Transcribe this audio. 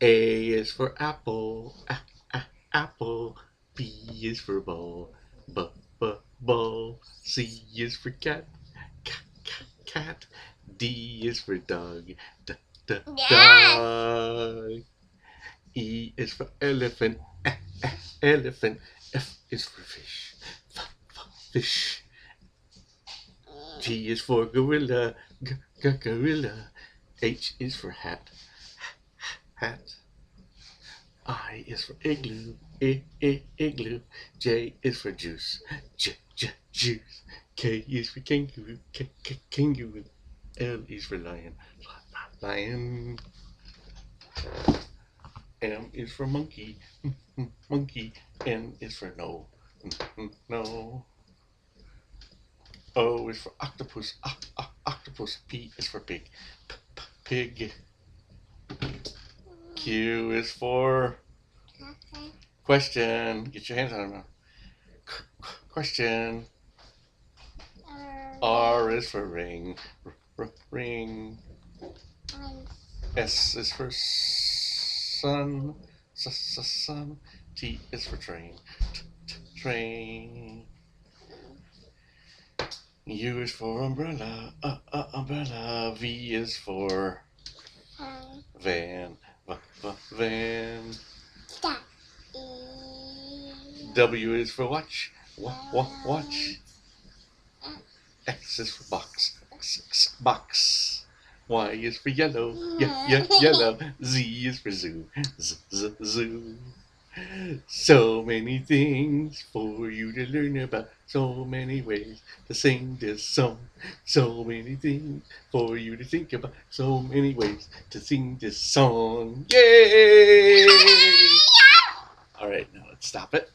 A is for apple, apple. B is for ball, ball. C is for cat, cat. D is for dog, Yes. dog. E is for elephant, elephant. F is for fish, fish. G is for gorilla, gorilla. H is for hat, hat. I is for igloo, igloo. J is for juice, juice. K is for kangaroo, kangaroo. L is for lion, lion. M is for monkey, monkey. N is for no, no. O is for octopus, octopus. P is for pig, pig. Q is for question. Get your hands on it. Question. R is for ring, ring. S is for sun, sun. T is for train, train. U is for umbrella, umbrella. V is for van, van. W is for watch, watch. X is for box, box. Y is for yellow, yellow. Z is for zoo, zoo. So many things for you to learn about. So many ways to sing this song. So many things for you to think about. So many ways to sing this song. Yay! All right, now let's stop it.